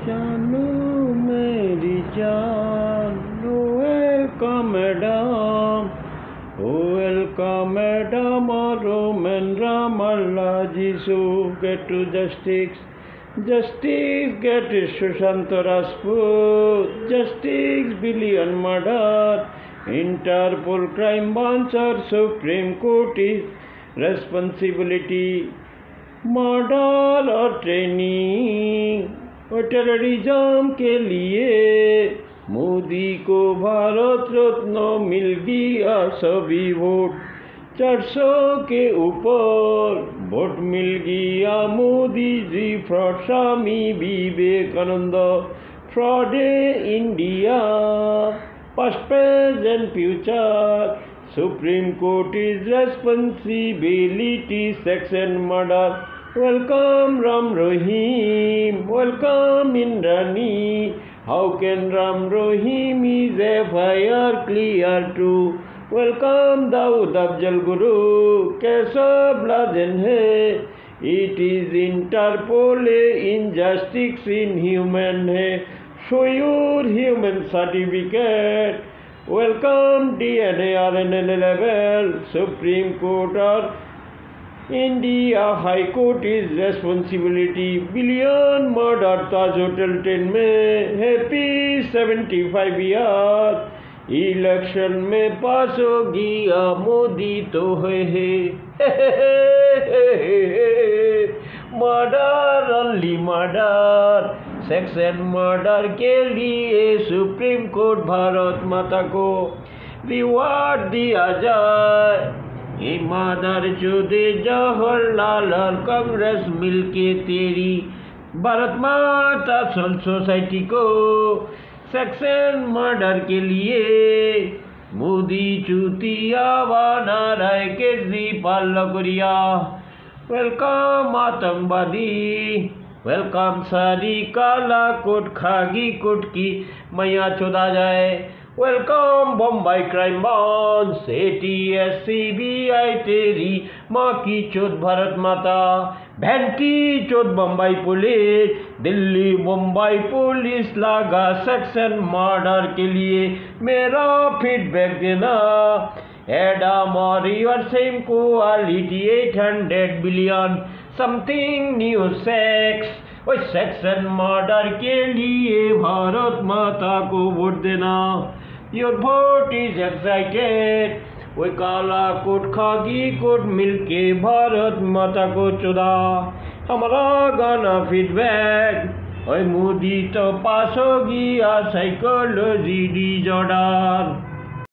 जानू मेरी जान, welcome madam, welcome madam, Roman Ramallah, Jesus, get to justice, justice, get Sushant Rajput, justice, billion murder, Interpol crime branch or Supreme Court is responsibility, murder और training और terrorism के लिए मोदी को भारत रत्न मिल गया सभी वोट 400 के ऊपर वोट मिल गया Modi ji fraud Swami Vivekananda fraud India past present future Supreme Court is responsibility, sex and murder. Welcome Ram Rahim, welcome Indrani. How can Ram Rahim is FIR clear too? Welcome Dawood Afzal Guru, कैसा ब्लाजन है? It is Interpol, injustice inhuman है. Show your human certificate. Welcome DNA RNA level Supreme Court or India High Court is responsibility billion murder Taj Hotel 10 में happy 75 years election में पास हो गया मोदी तो है murder only murder sex and murder के लिए supreme court Bharat माता को रिवार्ड दिया जाए मदर चौधरी जवाहरलाल और कांग्रेस मिलके तेरी भारत माता सन सोसाइटी को सेक्स एंड मर्डर के लिए मोदी चूतिया बना रहे केजरीवाल लगरिया वेलकम आतंकवादी वेलकम सारी काला कोट खागी कोट की मैया चुदा जाए welcome Bombay crime branch ATS CBI तेरी माँ की चोट भारत माता भैंटी चोट बम्बई पुलिस दिल्ली मुंबई पुलिस लगा सेक्शन मर्डर के लिए मेरा फीडबैक देना एडम और your same quality 800 billion something new sex और सेक्शन मर्डर के लिए भारत माता को वोट देना योर वोट इज एक्साइटेड वो काला कोट खागी कोट मिलके भारत माता को चुदा हमारा गाना फीडबैक और मोदी तो पास होगी आ साइकोलॉजी डिसऑर्डर